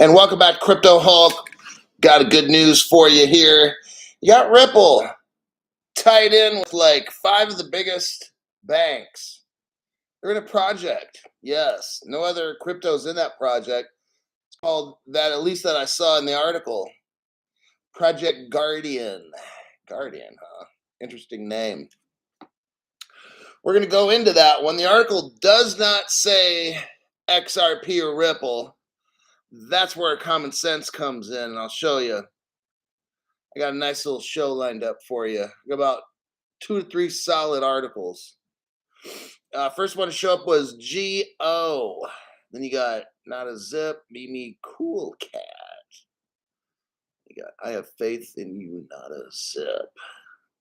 And welcome back, Crypto Hulk. Got a good news for you here. You got Ripple tied in with like 5 of the biggest banks. They're in a project. Yes, no other cryptos in that project. It's called that, at least that I saw in the article. Project Guardian. Guardian, huh? Interesting name. We're going to go into that one. The article does not say XRP or Ripple. That's where common sense comes in, and I'll show you. I got a nice little show lined up for you. Got about 2 to 3 solid articles. First one to show up was GO. Then you got Not a Zip, Mimi Cool Cat. You got I Have Faith in You, Not a Zip.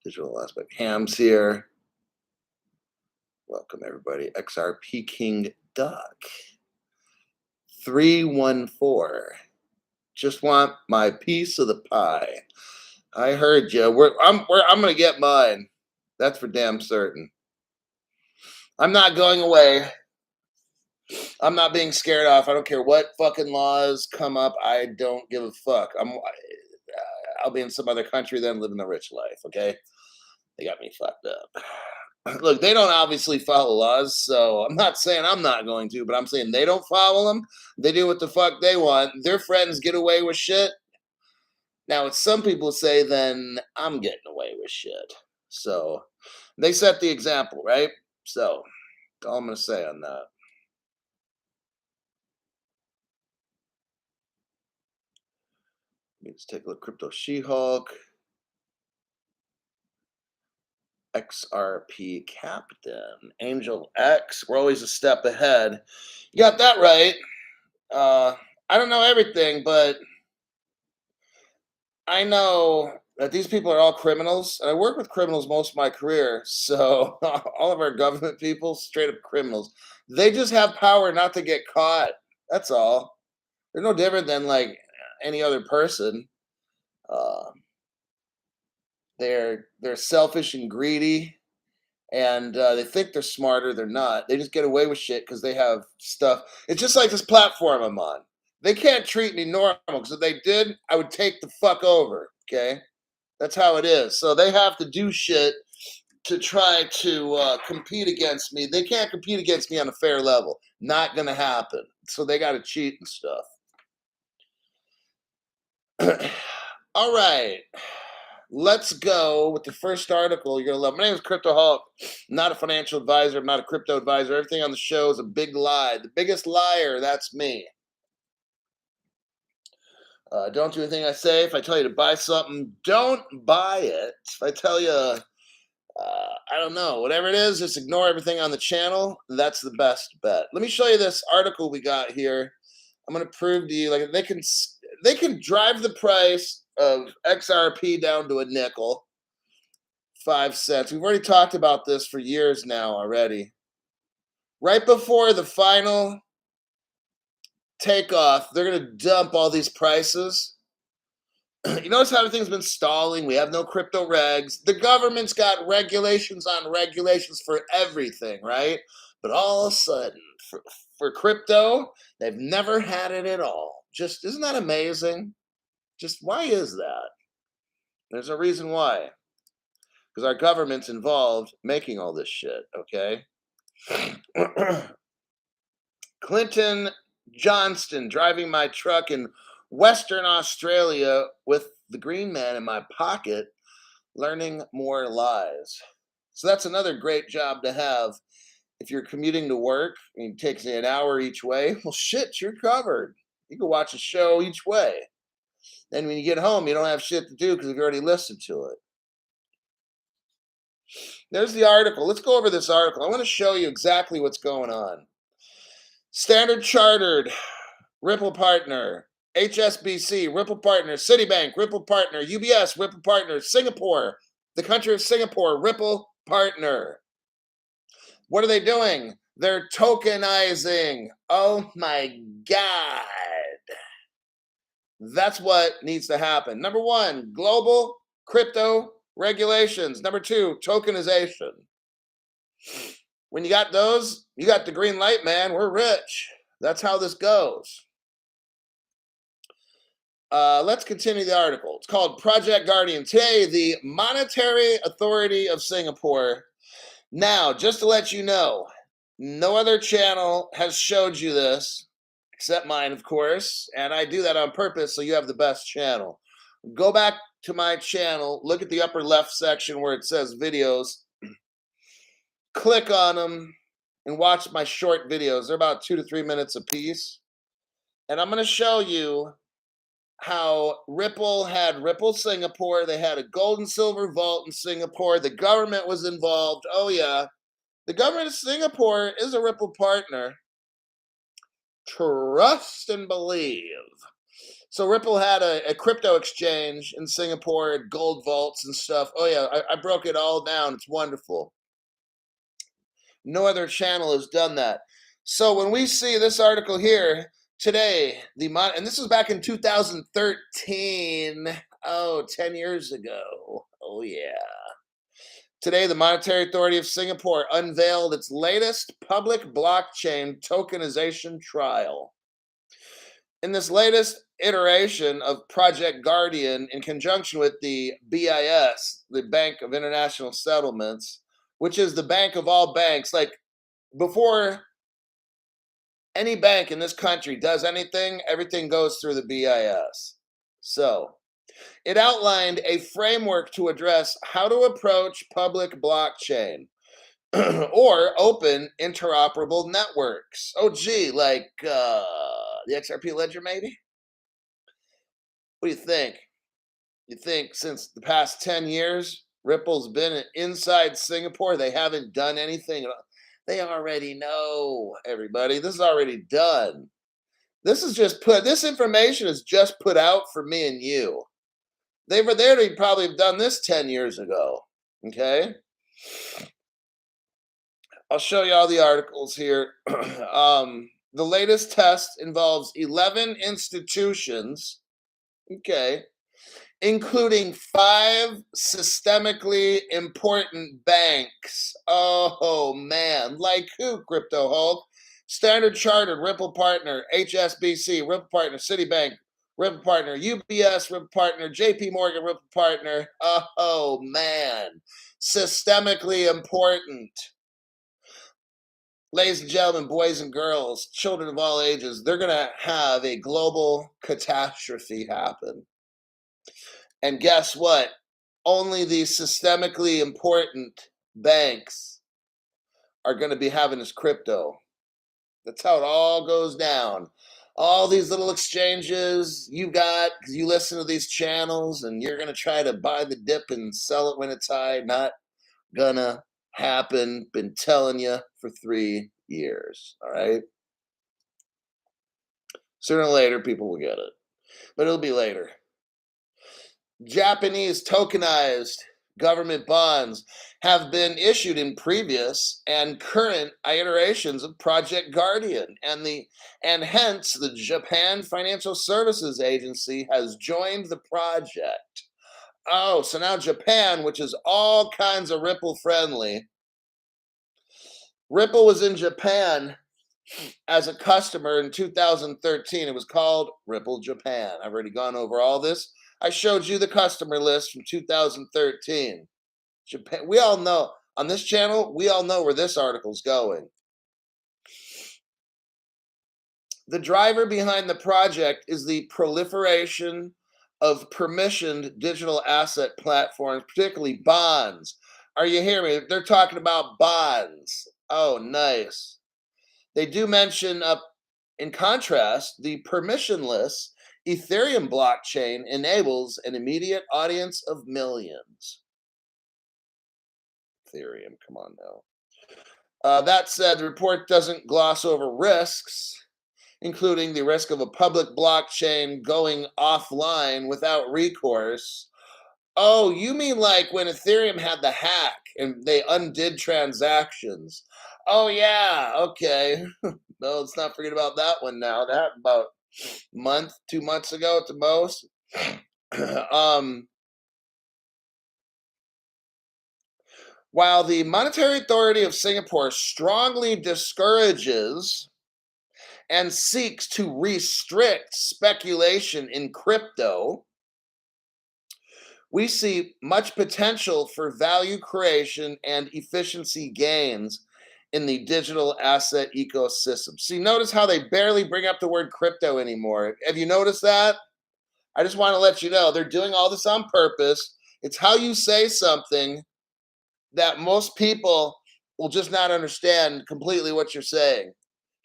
Digital Aspect Hams here. Welcome everybody. XRP King Duck. 314. Just want my piece of the pie. I heard you. I'm gonna get mine. That's for damn certain. I'm not going away. I'm not being scared off. I don't care what fucking laws come up. I don't give a fuck. I'll be in some other country then living the rich life. Okay, they got me fucked up. Look, they don't obviously follow laws, so I'm not saying I'm not going to, but I'm saying they don't follow them. They do what the fuck they want. Their friends get away with shit. Now, it's some people say, then I'm getting away with shit. So they set the example, right? So that's all I'm going to say on that. Let's take a look. Crypto She-Hulk. XRP Captain. Angel X. We're always a step ahead. You got that right. I don't know everything, but I know that these people are all criminals, and I work with criminals most of my career. So all of our government people, straight up criminals. They just have power not to get caught. That's all. They're no different than like any other person. They're selfish and greedy, and they think they're smarter. They're not. They just get away with shit because they have stuff. It's just like this platform I'm on. They can't treat me normal, because if they did, I would take the fuck over. Okay, that's how it is. So they have to do shit to try to compete against me. They can't compete against me on a fair level. Not gonna happen. So they got to cheat and stuff. All right. Let's go with the first article you're going to love. My name is Crypto Hulk. I'm not a financial advisor. I'm not a crypto advisor. Everything on the show is a big lie. The biggest liar, that's me. Don't do anything I say. If I tell you to buy something, don't buy it. If I tell you, I don't know, whatever it is, just ignore everything on the channel. That's the best bet. Let me show you this article we got here. I'm going to prove to you, like, they can drive the price of XRP down to a nickel, 5 cents. We've already talked about this for years now already. Right before the final takeoff, they're going to dump all these prices. You notice how everything's been stalling? We have no crypto regs. The government's got regulations on regulations for everything, right? But all of a sudden, for crypto, they've never had it at all. Just, isn't that amazing? Just, why is that? There's a reason why. Because our government's involved making all this shit, okay? Clinton Johnston driving my truck in Western Australia with the green man in my pocket, learning more lies. So that's another great job to have. If you're commuting to work, it takes you an hour each way. Well, shit, you're covered. You can watch a show each way. Then when you get home, you don't have shit to do because you've already listened to it. There's the article. Let's go over this article. I want to show you exactly what's going on. Standard Chartered, Ripple Partner. HSBC, Ripple Partner. Citibank, Ripple Partner. UBS, Ripple Partner. Singapore, the country of Singapore, Ripple Partner. What are they doing? They're tokenizing. Oh my God. That's what needs to happen. Number 1, global crypto regulations. Number 2, tokenization. When you got those, you got the green light, man. We're rich. That's how this goes. Let's continue the article. It's called Project Guardian. Today, the Monetary Authority of Singapore. Now, just to let you know, no other channel has showed you this, except mine, of course, and I do that on purpose so you have the best channel. Go back to my channel, look at the upper left section where it says videos, click on them, and watch my short videos. They're about 2 to 3 minutes a piece. And I'm going to show you how Ripple had Ripple Singapore. They had a gold and silver vault in Singapore. The government was involved. Oh, yeah. The government of Singapore is a Ripple partner. Trust and believe. So Ripple had a crypto exchange in Singapore, gold vaults and stuff. Oh, yeah. I broke it all down. It's wonderful. No other channel has done that. So when we see this article here, today, and this was back in 2013. Oh, 10 years ago. Oh, yeah. Today, the Monetary Authority of Singapore unveiled its latest public blockchain tokenization trial. In this latest iteration of Project Guardian, in conjunction with the BIS, the Bank of International Settlements, which is the bank of all banks, like before any bank in this country does anything, everything goes through the BIS. So it outlined a framework to address how to approach public blockchain or open interoperable networks. Oh, gee, like the XRP Ledger, maybe? What do you think? You think since the past 10 years, Ripple's been inside Singapore, they haven't done anything? They already know, everybody. This is already done. This information is just put out for me and you. They were there to probably have done this 10 years ago. Okay? I'll show you all the articles here. The latest test involves 11 institutions. Okay. Including 5 systemically important banks. Oh, man. Like who, Crypto Hulk? Standard Chartered, Ripple Partner, HSBC, Ripple Partner, Citibank, Ripple Partner, UBS, Ripple Partner, JP Morgan, Ripple Partner. Oh, man. Systemically important. Ladies and gentlemen, boys and girls, children of all ages, they're going to have a global catastrophe happen. And guess what? Only the systemically important banks are going to be having this crypto. That's how it all goes down. All these little exchanges you got, because you listen to these channels and you're going to try to buy the dip and sell it when it's high. Not going to happen. Been telling you for 3 years. All right? Sooner or later, people will get it. But it'll be later. Japanese tokenized government bonds have been issued in previous and current iterations of Project Guardian, and hence the Japan Financial Services Agency has joined the project. Oh, so now Japan, which is all kinds of Ripple friendly. Ripple was in Japan as a customer in 2013. It was called Ripple Japan. I've already gone over all this. I showed you the customer list from 2013. Japan, we all know, on this channel, we all know where this article's going. The driver behind the project is the proliferation of permissioned digital asset platforms, particularly bonds. Are you hearing me? They're talking about bonds. Oh, nice. They do mention, in contrast, the permissionless Ethereum blockchain enables an immediate audience of millions. Ethereum, come on now. That said, the report doesn't gloss over risks, including the risk of a public blockchain going offline without recourse. Oh, you mean like when Ethereum had the hack and they undid transactions? Oh, yeah, okay. No, let's not forget about that one now. That happened about a month, 2 months ago at the most. While the Monetary Authority of Singapore strongly discourages and seeks to restrict speculation in crypto, we see much potential for value creation and efficiency gains in the digital asset ecosystem. See, notice how they barely bring up the word crypto anymore. Have you noticed that? I just want to let you know they're doing all this on purpose. It's how you say something that most people will just not understand completely what you're saying.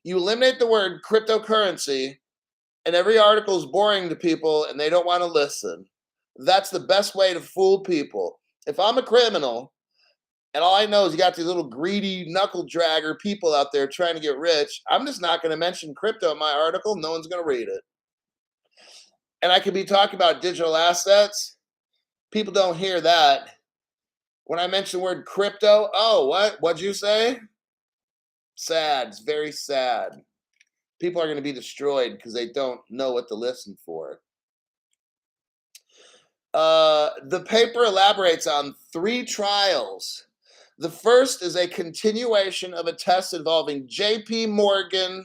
You eliminate the word cryptocurrency, and every article is boring to people and they don't want to listen. That's the best way to fool people. If I'm a criminal and all I know is you got these little greedy knuckle dragger people out there trying to get rich, I'm just not going to mention crypto in my article. No one's going to read it. And I could be talking about digital assets. People don't hear that. When I mention the word crypto, oh, what? What'd you say? Sad. It's very sad. People are going to be destroyed because they don't know what to listen for. The paper elaborates on 3 trials. The first is a continuation of a test involving JP Morgan,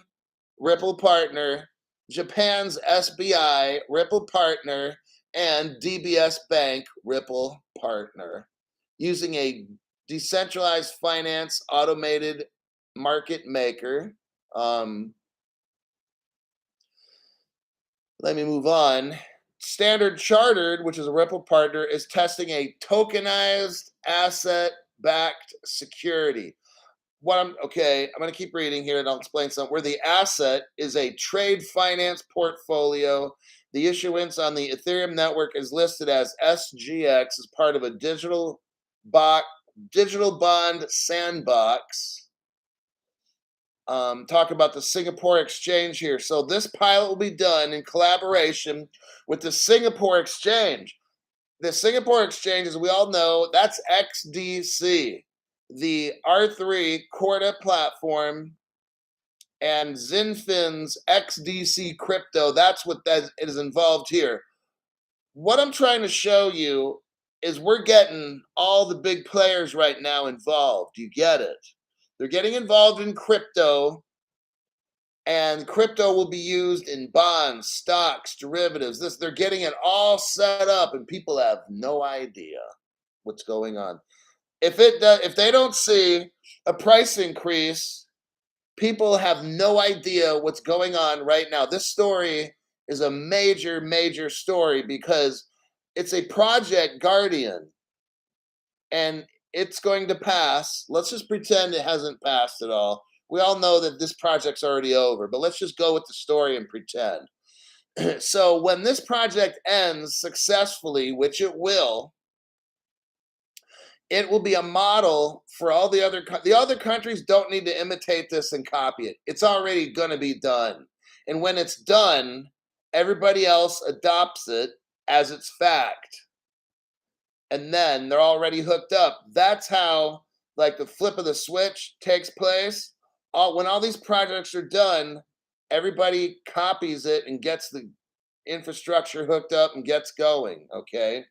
Ripple partner, Japan's SBI, Ripple partner, and DBS Bank, Ripple partner, using a decentralized finance automated market maker. Let me move on. Standard Chartered, which is a Ripple partner, is testing a tokenized asset-backed security. I'm going to keep reading here and I'll explain something. Where the asset is a trade finance portfolio. The issuance on the Ethereum network is listed as SGX as part of a digital bond sandbox. Talk about the Singapore Exchange here. So this pilot will be done in collaboration with the Singapore Exchange. The Singapore Exchange, as we all know, that's XDC, the R3 Corda platform, and Zinfin's XDC crypto. That's what that is involved here. What I'm trying to show you is we're getting all the big players right now involved. You get it? They're getting involved in crypto, and crypto will be used in bonds, stocks, derivatives. They're getting it all set up, and people have no idea what's going on. If they don't see a price increase, people have no idea what's going on right now. This story is a major, major story because it's a Project Guardian, and it's going to pass. Let's just pretend it hasn't passed at all. We all know that this project's already over, but let's just go with the story and pretend. So when this project ends successfully, which it will be a model for all the other countries. Don't need to imitate this and copy it. It's already going to be done. And when it's done, everybody else adopts it as its fact. And then they're already hooked up. That's how like the flip of the switch takes place. When all these projects are done, everybody copies it and gets the infrastructure hooked up and gets going, okay?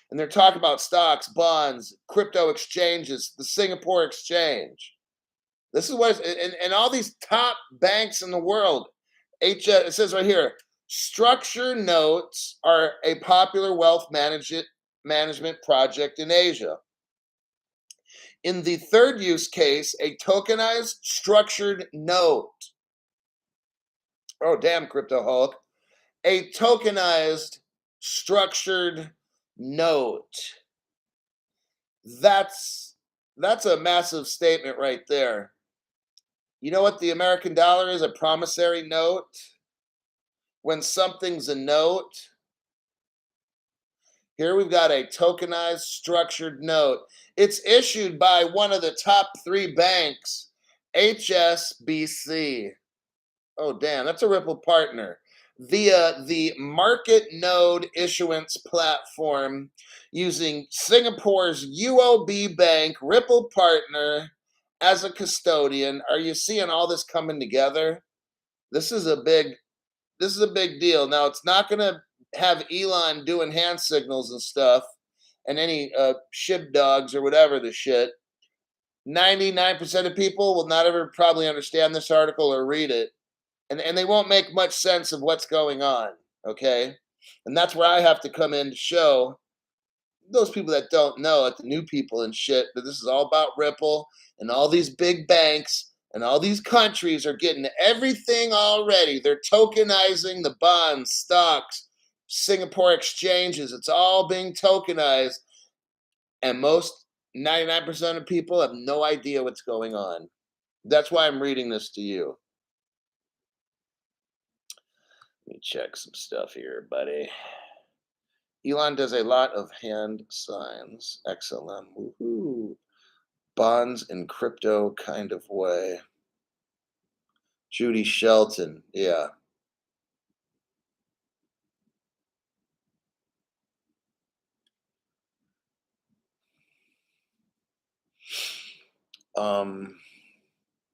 And they're talking about stocks, bonds, crypto exchanges, the Singapore Exchange. This is what, and all these top banks in the world, it says right here, structure notes are a popular wealth management project in Asia. In the third use case, a tokenized structured note. Oh, damn, Crypto Hulk. A tokenized structured note. That's a massive statement right there. You know what the American dollar is? A promissory note. When something's a note, here we've got a tokenized structured note. It's issued by one of the top 3 banks, HSBC. Oh, damn, that's a Ripple partner. Via the market node issuance platform using Singapore's UOB Bank Ripple partner as a custodian. Are you seeing all this coming together? This is a big deal. Now, it's not going to have Elon doing hand signals and stuff and any shib dogs or whatever the shit. 99% of people will not ever probably understand this article or read it. and they won't make much sense of what's going on. Okay, and that's where I have to come in to show those people that don't know it, the new people and shit, that this is all about Ripple and all these big banks and all these countries are getting everything already. They're tokenizing the bonds, stocks, Singapore exchanges. It's all being tokenized. And most 99% of people have no idea what's going on. That's why I'm reading this to you. Let me check some stuff here, buddy. Elon does a lot of hand signs. XLM. Woohoo. Bonds in crypto kind of way. Judy Shelton. Yeah.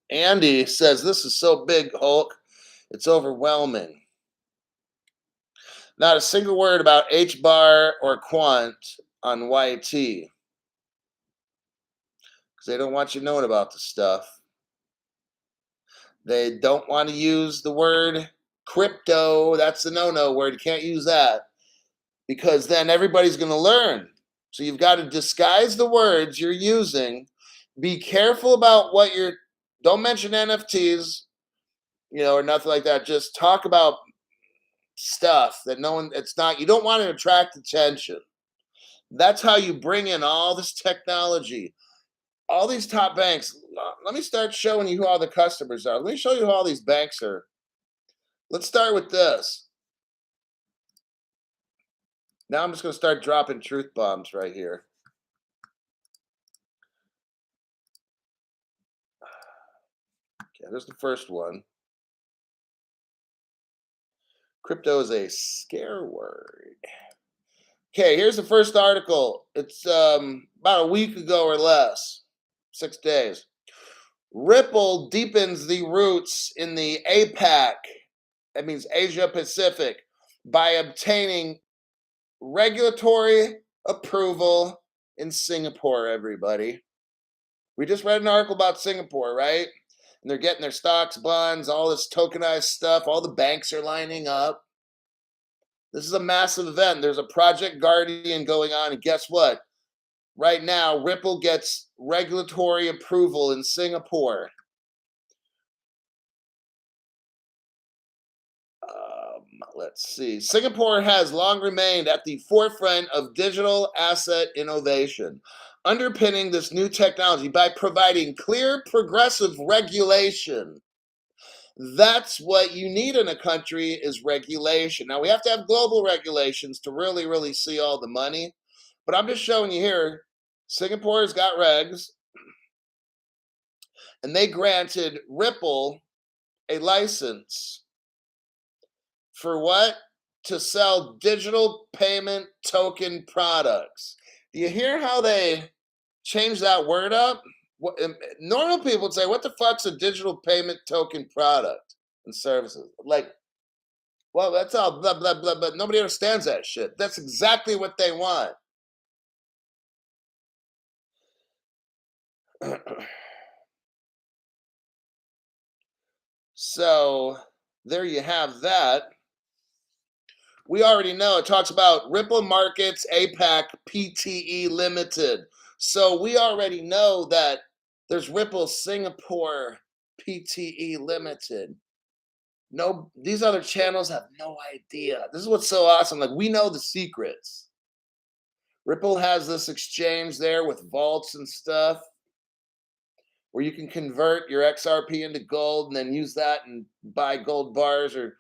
Andy says this is so big, Hulk. It's overwhelming. Not a single word about H bar or quant on YT. Because they don't want you knowing about the stuff. They don't want to use the word crypto. That's the no-no word. You can't use that. Because then everybody's going to learn. So you've got to disguise the words you're using. Be careful about what you're. Don't mention NFTs, or nothing like that. Just talk about stuff that no one. It's not. You don't want to attract attention. That's how you bring in all this technology. All these top banks. Let me start showing you who all the customers are. Let me show you who all these banks are. Let's start with this. Now I'm just going to start dropping truth bombs right here. Okay, there's the first one. Crypto is a scare word. Okay, here's the first article. It's about a week ago or less, 6 days. Ripple deepens the roots in the APAC, that means Asia Pacific, by obtaining regulatory approval in Singapore, everybody. We just read an article about Singapore, right? And they're getting their stocks, bonds, all this tokenized stuff. All the banks are lining up. This is a massive event. There's a Project Guardian going on. And guess what? Right now, Ripple gets regulatory approval in Singapore. Let's see. Singapore has long remained at the forefront of digital asset innovation, underpinning this new technology by providing clear, progressive regulation. That's what you need in a country is regulation. Now, we have to have global regulations to really, really see all the money. But I'm just showing you here, Singapore's got regs, and they granted Ripple a license. For what? To sell digital payment token products. Do you hear how they changed that word up? Normal people would say, what the fuck's a digital payment token product and services? Like, well, that's all blah, blah, blah, but nobody understands that shit. That's exactly what they want. So there you have that. We already know it talks about Ripple Markets APAC PTE Limited. So we already know that there's Ripple Singapore PTE Limited. No, these other channels have no idea. This is what's so awesome. Like, we know the secrets. Ripple has this exchange there with vaults and stuff where you can convert your XRP into gold and then use that and buy gold bars or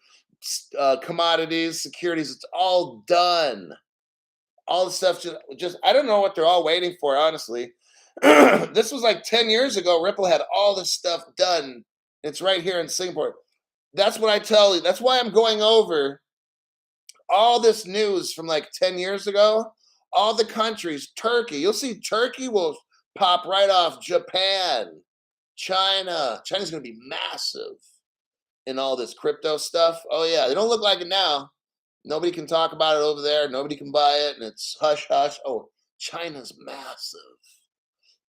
commodities, securities. It's all done. All the stuff just I don't know what they're all waiting for, honestly. This was like 10 years ago. Ripple had all this stuff done. It's right here in Singapore. That's what I tell you. That's why I'm going over all this news from like 10 years ago. All the countries, Turkey. You'll see Turkey will pop right off. Japan, China. China's going to be massive in all this crypto stuff. Oh, yeah. They don't look like it now. Nobody can talk about it over there. Nobody can buy it. And it's hush, hush. Oh, China's massive.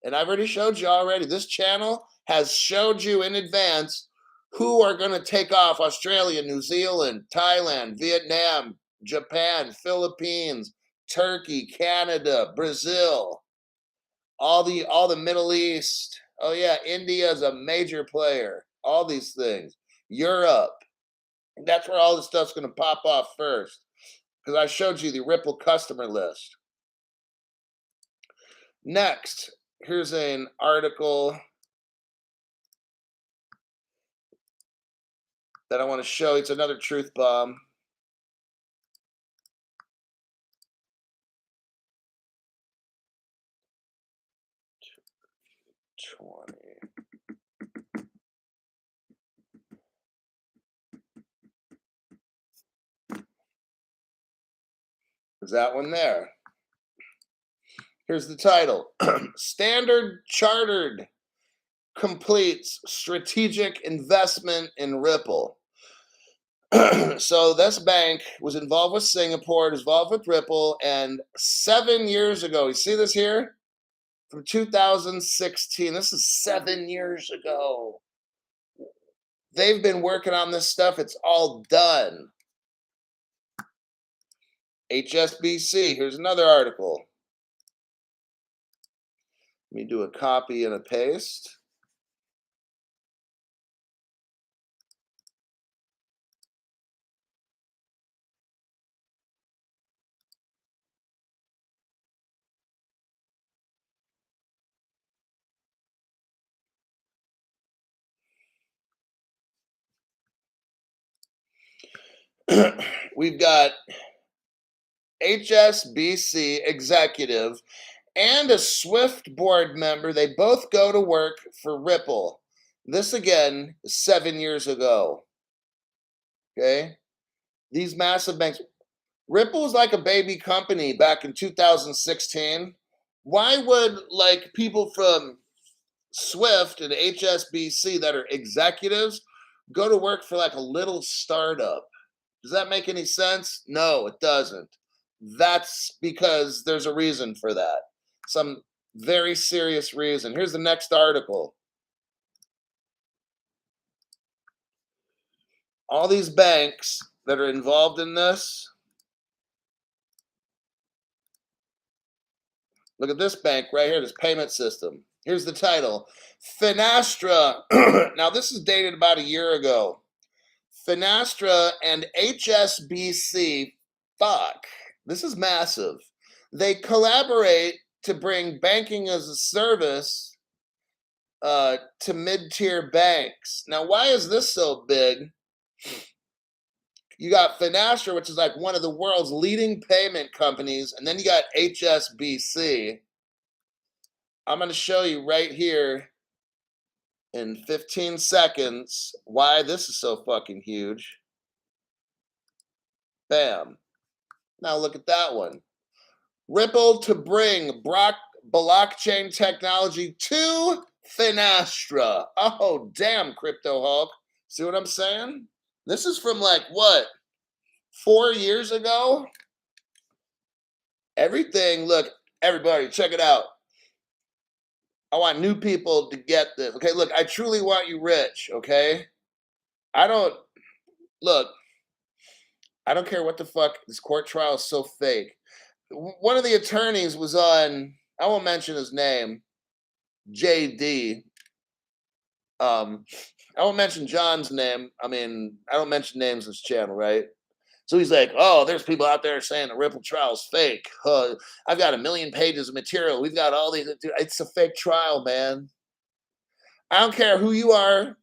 And I've already showed you already. This channel has showed you in advance who are going to take off: Australia, New Zealand, Thailand, Vietnam, Japan, Philippines, Turkey, Canada, Brazil, all the Middle East. Oh yeah, India is a major player. All these things. Europe. That's where all this stuff's going to pop off first, because I showed you the Ripple customer list. Next, here's an article that I want to show you. It's another truth bomb. Is that one there? Here's the title. Standard Chartered completes strategic investment in Ripple. So this bank was involved with Singapore, was involved with Ripple, and 7 years ago, you see this here? From 2016, this is 7 years ago. They've been working on this stuff. It's all done. HSBC, here's another article. Let me do a copy and a paste. We've got HSBC executive and a Swift board member. They both go to work for Ripple. This again is 7 years ago. Okay, these massive banks. Ripple was like a baby company back in 2016. Why would like people from Swift and HSBC that are executives go to work for like a little startup? Does that make any sense? No, it doesn't. That's because there's a reason for that. Some very serious reason. Here's the next article. All these banks that are involved in this. Look at this bank right here, this payment system. Here's the title. Finastra. Now, this is dated about a year ago. Finastra and HSBC, fuck, this is massive. They collaborate to bring banking as a service to mid-tier banks. Now, why is this so big? You got Finastra, which is like one of the world's leading payment companies, and then you got HSBC. I'm going to show you right here in 15 seconds why this is so fucking huge. Bam. Now look at that one. Ripple to bring blockchain technology to Finastra. Oh, damn, Crypto Hulk. See what I'm saying? This is from like, what, 4 years ago? Everything, look, everybody, check it out. I want new people to get this. Okay, look, I truly want you rich, okay? I don't care what the fuck. This court trial is so fake. One of the attorneys was on, I won't mention his name, JD. I won't mention John's name. I mean, I don't mention names on this channel, right? So he's like, oh, there's people out there saying the Ripple trial's fake. I've got 1 million pages of material. We've got all these. It's a fake trial, man. I don't care who you are.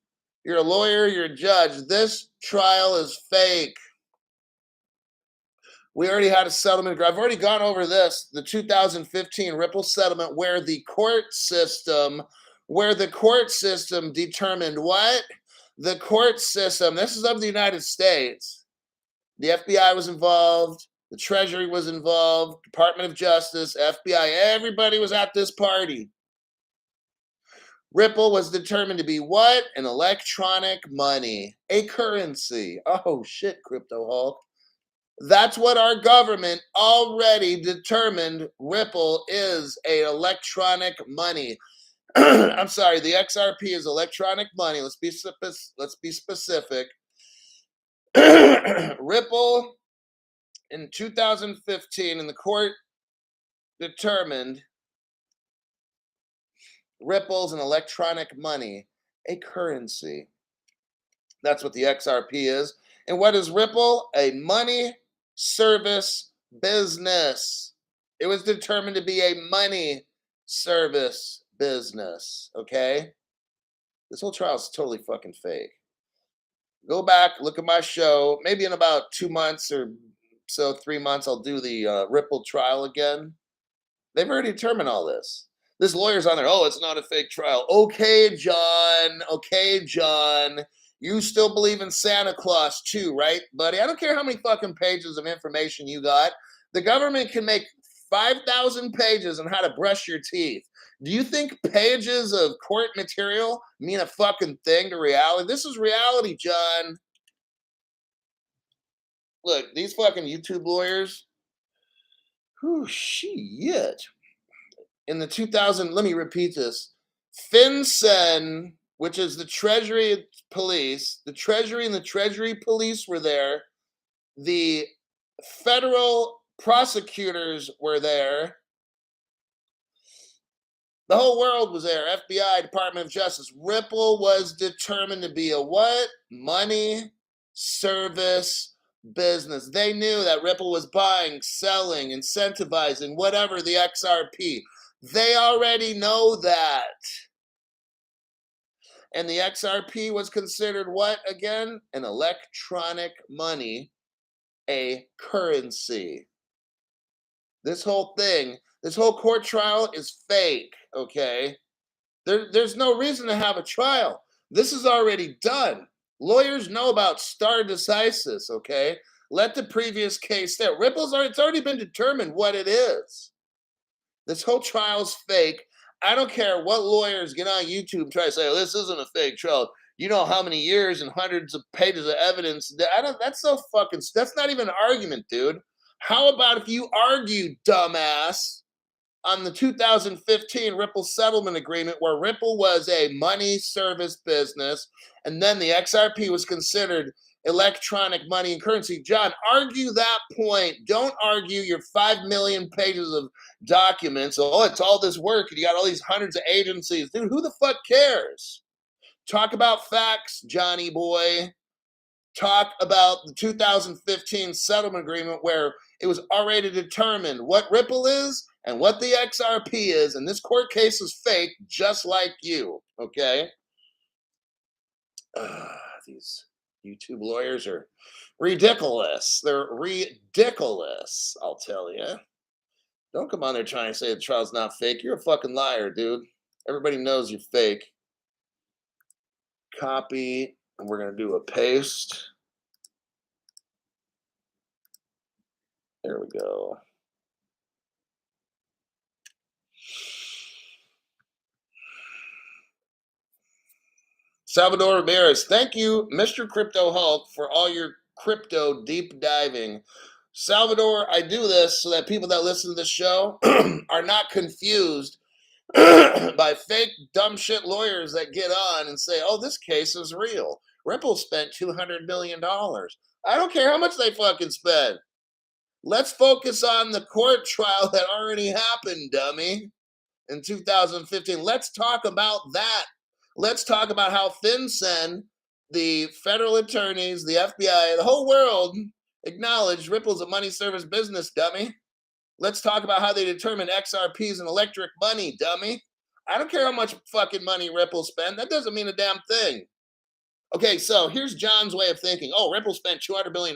You're a lawyer, you're a judge. This trial is fake. We already had a settlement. I've already gone over this, the 2015 Ripple settlement, where the court system determined what? The court system, this is of the United States. The FBI was involved. The Treasury was involved. Department of Justice, FBI, everybody was at this party. Ripple was determined to be what? An electronic money, a currency. Oh, shit, Crypto Hulk. That's what our government already determined Ripple is, an electronic money. I'm sorry, the XRP is electronic money. Let's be specific. Ripple in 2015, and the court determined Ripple's an electronic money, a currency. That's what the XRP is. And what is Ripple? A money service business. It was determined to be a money service business. Okay? This whole trial is totally fucking fake. Go back, look at my show. Maybe in about 2 months or so, 3 months, I'll do the Ripple trial again. They've already determined all this. This lawyer's on there. Oh, it's not a fake trial. Okay, John. Okay, John. You still believe in Santa Claus too, right, buddy? I don't care how many fucking pages of information you got. The government can make 5,000 pages on how to brush your teeth. Do you think pages of court material mean a fucking thing to reality? This is reality, John. Look, these fucking YouTube lawyers. Whew, shit. In the 2000, let me repeat this. FinCEN, which is the Treasury Police, the Treasury and the Treasury Police were there. The federal prosecutors were there. The whole world was there. FBI, Department of Justice. Ripple was determined to be a what? Money service business. They knew that Ripple was buying, selling, incentivizing, whatever the XRP. They already know that. And the XRP was considered what again? An electronic money, a currency. This whole thing, this whole court trial is fake, okay? There's no reason to have a trial. This is already done. Lawyers know about stare decisis, okay? Let the previous case there. It's already been determined what it is. This whole trial's fake. I don't care what lawyers get on YouTube and try to say, oh, this isn't a fake trial. You know how many years and hundreds of pages of evidence. That's so fucking, that's not even an argument, dude. How about if you argue, dumbass, on the 2015 Ripple settlement agreement where Ripple was a money service business and then the XRP was considered electronic money and currency. John, argue that point. Don't argue your 5 million pages of documents. Oh, it's all this work and you got all these hundreds of agencies. Dude, who the fuck cares? Talk about facts, Johnny boy. Talk about the 2015 settlement agreement where it was already determined what Ripple is and what the XRP is, and this court case is fake, just like you, okay? These YouTube lawyers are ridiculous. They're ridiculous, I'll tell you. Don't come on there trying to say the trial's not fake. You're a fucking liar, dude. Everybody knows you're fake. Copy, and we're going to do a paste. There we go. Salvador Ramirez, thank you, Mr. Crypto Hulk, for all your crypto deep diving. Salvador, I do this so that people that listen to this show are not confused by fake dumb shit lawyers that get on and say, oh, this case is real. Ripple spent $200 million. I don't care how much they fucking spent. Let's focus on the court trial that already happened, dummy, in 2015. Let's talk about that. Let's talk about how FinCEN, the federal attorneys, the FBI, the whole world acknowledged Ripple's a money service business, dummy. Let's talk about how they determine XRPs and electric money, dummy. I don't care how much fucking money Ripple spent. That doesn't mean a damn thing. Okay, so here's John's way of thinking. Oh, Ripple spent $200 million.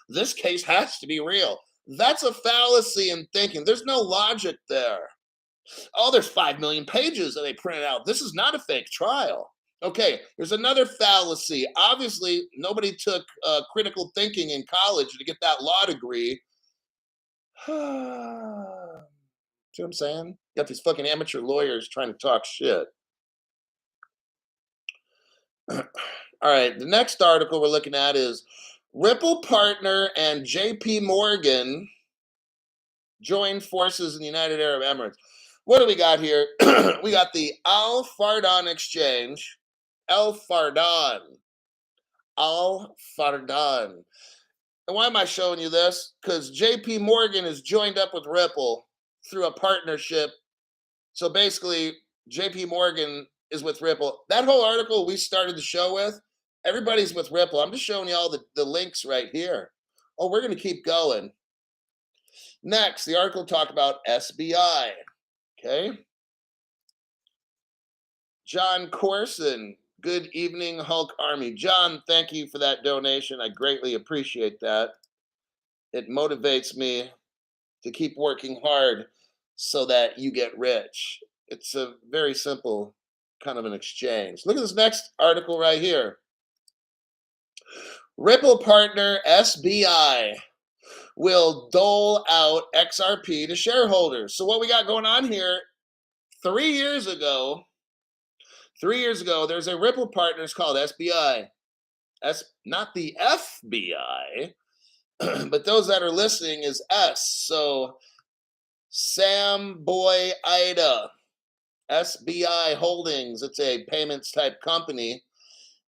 This case has to be real. That's a fallacy in thinking. There's no logic there. Oh, there's 5 million pages that they printed out. This is not a fake trial. Okay, there's another fallacy. Obviously, nobody took critical thinking in college to get that law degree. See what I'm saying? You got these fucking amateur lawyers trying to talk shit. All right, the next article we're looking at is Ripple partner and JP Morgan join forces in the United Arab Emirates. What do we got here? We got the Al Fardon exchange. Al Fardon. Al Fardon. And why am I showing you this? Because JP Morgan is joined up with Ripple through a partnership. So basically, JP Morgan is with Ripple. That whole article we started the show with, everybody's with Ripple. I'm just showing you all the links right here. Oh, we're going to keep going. Next, the article talked about SBI. Okay. John Corson, good evening, Hulk Army. John, thank you for that donation. I greatly appreciate that. It motivates me to keep working hard so that you get rich. It's a very simple kind of an exchange. Look at this next article right here. Ripple partner SBI will dole out XRP to shareholders. So what we got going on here, 3 years ago, there's a Ripple partners called SBI. Not the FBI, but those that are listening is S. So Sam Boy Ida, SBI Holdings. It's a payments type company.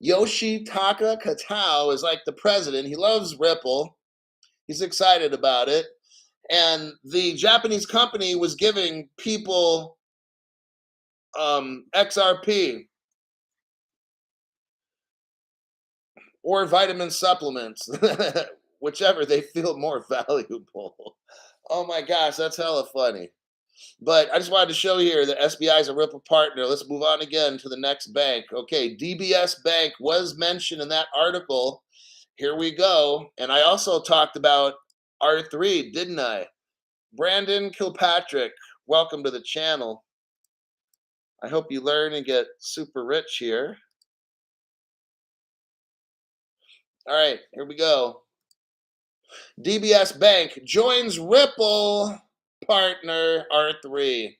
Yoshitaka Katao is like the president. He loves Ripple. He's excited about it. And the Japanese company was giving people XRP or vitamin supplements, whichever they feel more valuable. Oh my gosh, that's hella funny. But I just wanted to show you here that SBI is a Ripple partner. Let's move on again to the next bank. Okay, DBS Bank was mentioned in that article. Here we go. And I also talked about R3, didn't I? Brandon Kilpatrick, welcome to the channel. I hope you learn and get super rich here. All right, here we go. DBS Bank joins Ripple partner R3.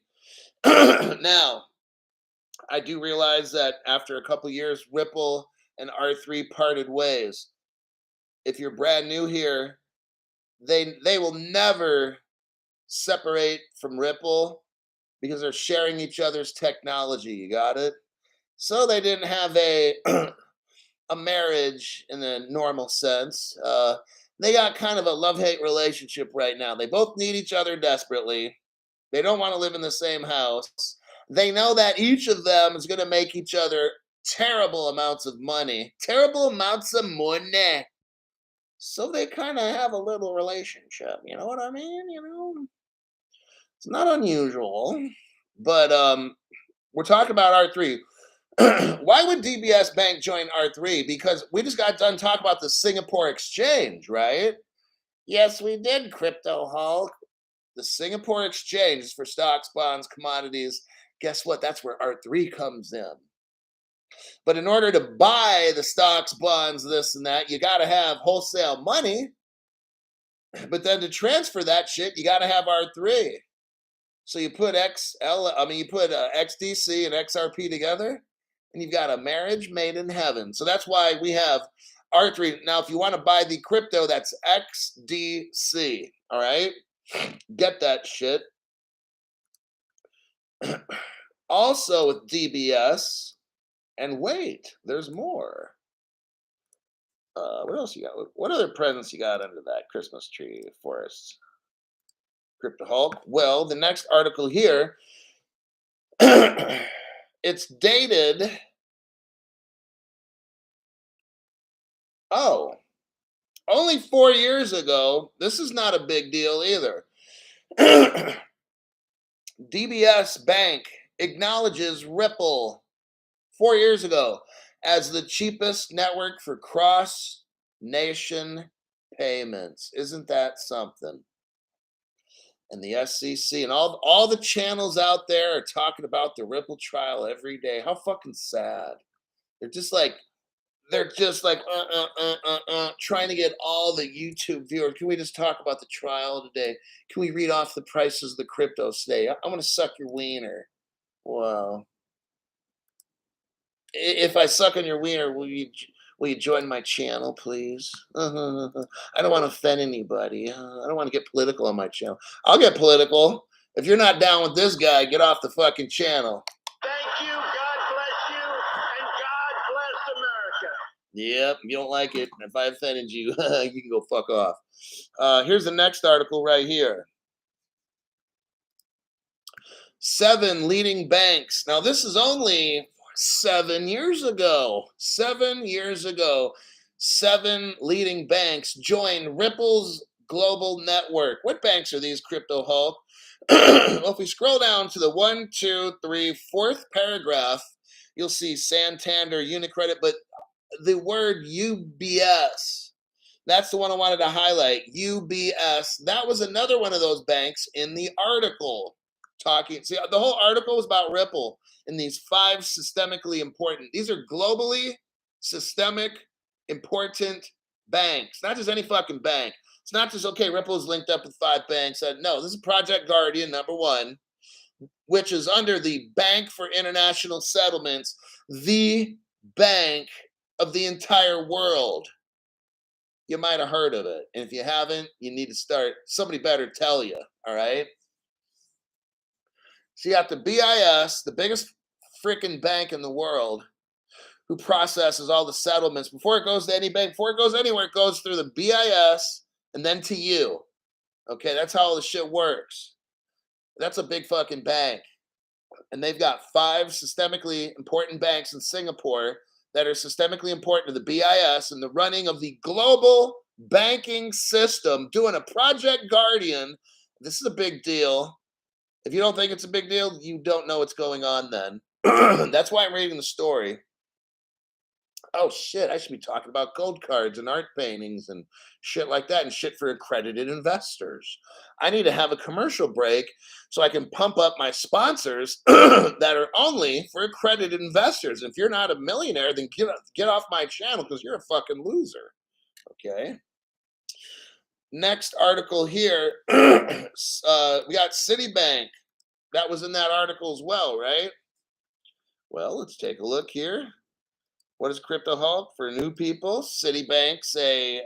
Now, I do realize that after a couple years, Ripple and R3 parted ways. If you're brand new here, they will never separate from Ripple because they're sharing each other's technology. You got it? So they didn't have a a marriage in the normal sense. They got kind of a love-hate relationship right now. They both need each other desperately. They don't want to live in the same house. They know that each of them is going to make each other terrible amounts of money. Terrible amounts of money. So they kind of have a little relationship. You know what I mean? You know? It's not unusual. But we're talking about R3. Why would DBS Bank join R3? Because we just got done talking about the Singapore Exchange, right? Yes, we did, Crypto Hulk. The Singapore Exchange is for stocks, bonds, commodities. Guess what? That's where R3 comes in. But in order to buy the stocks, bonds, this and that, you got to have wholesale money. But then to transfer that shit, you got to have R3. So you put XDC and XRP together, and you've got a marriage made in heaven. So that's why we have R3. Now, if you want to buy the crypto, that's XDC. All right? Get that shit. Also with DBS, and wait, there's more. What else you got? What other presents you got under that Christmas tree, Forrest? Crypto Hulk. Well, the next article here, it's dated. Oh, only 4 years ago. This is not a big deal either. DBS Bank acknowledges Ripple 4 years ago as the cheapest network for cross-nation payments. Isn't that something? And the SEC and all the channels out there are talking about the Ripple trial every day. How fucking sad. They're just like trying to get all the YouTube viewers. Can we just talk about the trial today? Can we read off the prices of the crypto today? I want to suck your wiener. Wow. If I suck on your wiener, will you join my channel, please? I don't want to offend anybody. I don't want to get political on my channel. I'll get political. If you're not down with this guy, get off the fucking channel. Thank you, God bless you, and God bless America. Yep, if you don't like it, if I offended you, you can go fuck off. Here's the next article right here. 7 leading banks. Now, this is only 7 years ago. 7 years ago, 7 leading banks joined Ripple's global network. What banks are these, Crypto Hulk? Well, if we scroll down to the 1, 2, 3, 4th paragraph, you'll see Santander, Unicredit, but the word UBS. That's the one I wanted to highlight. UBS. That was another one of those banks in the article. Talking. See, the whole article was about Ripple and these 5 systemically important. These are globally systemic important banks. Not just any fucking bank. It's not just, okay, Ripple's linked up with 5 banks. No, this is Project Guardian, number 1, which is under the Bank for International Settlements, the bank of the entire world. You might have heard of it. And if you haven't, you need to start. Somebody better tell you, all right? So you got the BIS, the biggest freaking bank in the world, who processes all the settlements. Before it goes to any bank, before it goes anywhere, it goes through the BIS and then to you. Okay, that's how all the shit works. That's a big fucking bank. And they've got 5 systemically important banks in Singapore that are systemically important to the BIS and the running of the global banking system, doing a Project Guardian. This is a big deal. If you don't think it's a big deal, you don't know what's going on then. That's why I'm reading the story. Oh shit, I should be talking about gold cards and art paintings and shit like that and shit for accredited investors. I need to have a commercial break so I can pump up my sponsors that are only for accredited investors. If you're not a millionaire, then get off my channel because you're a fucking loser. Okay. Next article here. We got Citibank. That was in that article as well, right? Well, let's take a look here. What is Crypto Hulk for new people? Citibank say,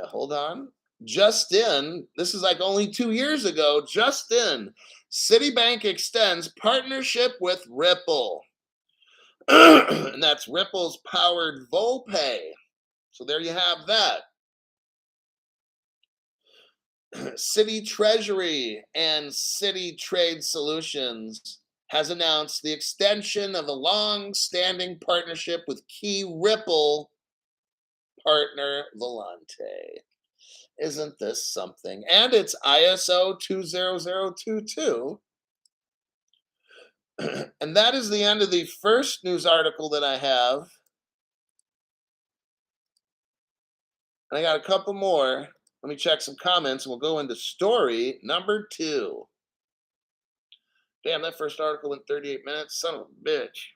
hold on. Just in, this is like only 2 years ago, just in, Citibank extends partnership with Ripple. And that's Ripple's powered VolPay. So there you have that. Citi Treasury and Citi Trade Solutions has announced the extension of a long-standing partnership with key Ripple partner Volante. Isn't this something? And it's ISO 20022. And that is the end of the first news article that I have. And I got a couple more. Let me check some comments and we'll go into story number 2. Damn, that first article went 38 minutes. Son of a bitch.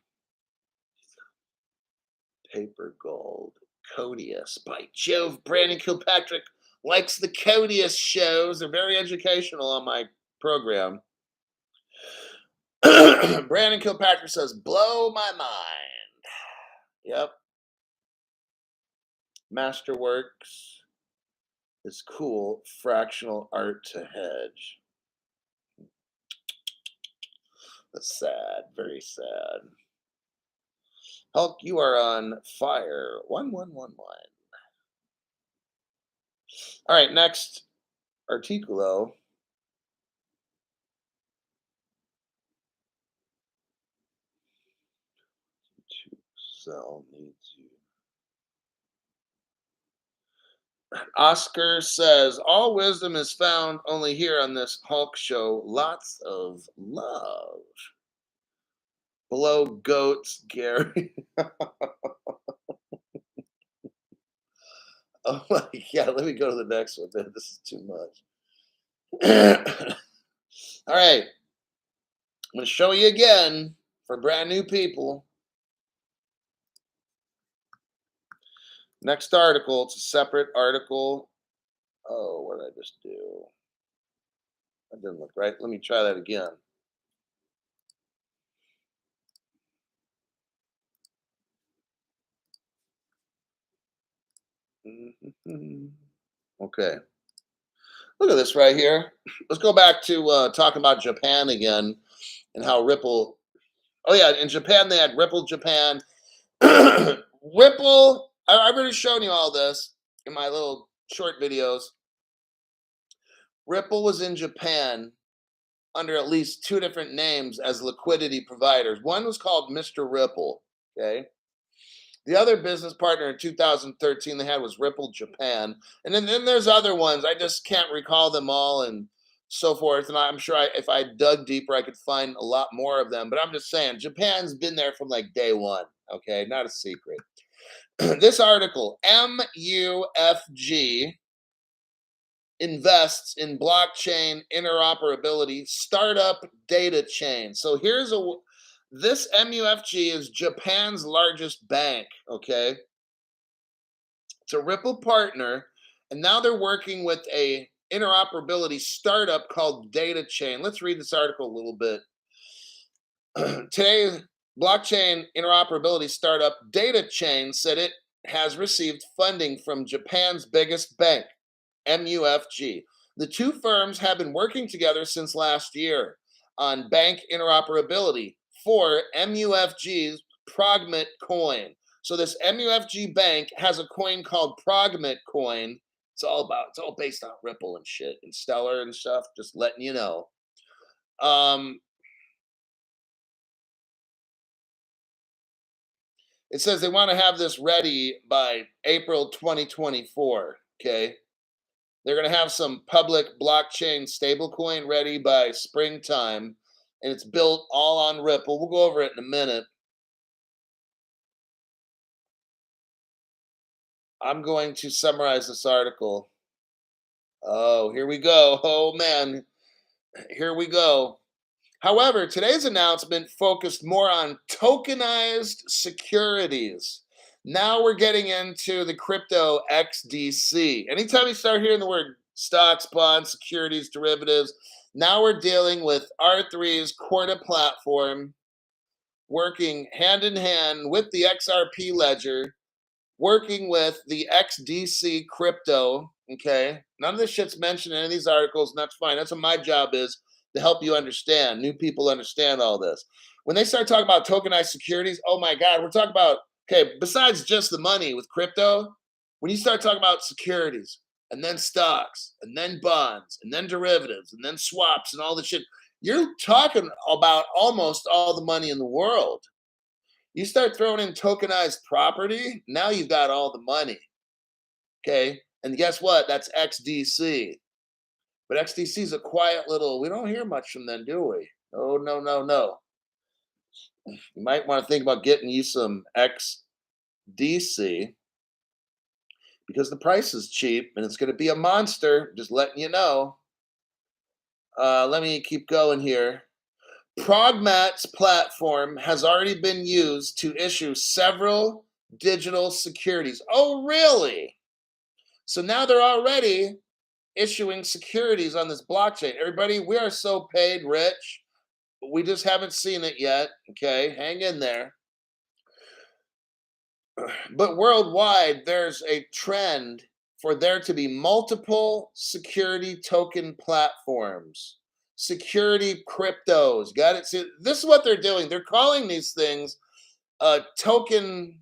Paper Gold. Codius. By Jove, Brandon Kilpatrick likes the Codius shows. They're very educational on my program. Brandon Kilpatrick says, blow my mind. Yep. Masterworks is cool. Fractional art to hedge. That's sad. Very sad. Hulk, you are on fire. 1111. All right, next articulo. To sell needs you. Oscar says, all wisdom is found only here on this Hulk show. Lots of love. Below goats, Gary. Oh my God, let me go to the next one. This is too much. All right. I'm going to show you again for brand new people. Next article, it's a separate article. Oh, what did I just do? That didn't look right. Let me try that again. Okay. Look at this right here. Let's go back to talking about Japan again and how Ripple. Oh yeah, in Japan they had Ripple Japan. Ripple. I've already shown you all this in my little short videos. Ripple was in Japan under at least two different names as liquidity providers. One was called Mr. Ripple. Okay. The other business partner in 2013 they had was Ripple Japan. And then there's other ones. I just can't recall them all and so forth. And I'm sure if I dug deeper, I could find a lot more of them. But I'm just saying, Japan's been there from like day one. Okay. Not a secret. This article, MUFG invests in blockchain interoperability startup data chain. So this MUFG is Japan's largest bank, okay? It's a Ripple partner, and now they're working with a interoperability startup called Data Chain. Let's read this article a little bit. Today, blockchain interoperability startup Data Chain said it has received funding from Japan's biggest bank, MUFG. The two firms have been working together since last year on bank interoperability for MUFG's Progmet coin. So this MUFG bank has a coin called Progmet coin. It's all based on Ripple and shit and Stellar and stuff. Just letting you know. It says they want to have this ready by April 2024. Okay. They're going to have some public blockchain stablecoin ready by springtime, and it's built all on Ripple. We'll go over it in a minute. I'm going to summarize this article. Oh, here we go. Oh, man. Here we go. However, today's announcement focused more on tokenized securities. Now we're getting into the crypto XDC. Anytime you start hearing the word stocks, bonds, securities, derivatives, now we're dealing with R3's Corda platform, working hand in hand with the XRP ledger, working with the XDC crypto. Okay. None of this shit's mentioned in any of these articles, and that's fine. That's what my job is, to help you understand. New people understand all this. When they start talking about tokenized securities, oh my God, we're talking about, okay, besides just the money with crypto, when you start talking about securities and then stocks and then bonds and then derivatives and then swaps and all this shit, you're talking about almost all the money in the world. You start throwing in tokenized property, now you've got all the money. Okay. And guess what? That's XDC. But XDC is a quiet little, we don't hear much from them, do we? Oh, no, no, no. You might want to think about getting you some XDC because the price is cheap and it's going to be a monster. Just letting you know. Let me keep going here. Progmat's platform has already been used to issue several digital securities. Oh, really? So now they're already issuing securities on this blockchain. Everybody, we are so paid rich. We just haven't seen it yet. Okay, hang in there. But worldwide, there's a trend for there to be multiple security token platforms, security cryptos. Got it? See, this is what they're doing. They're calling these things token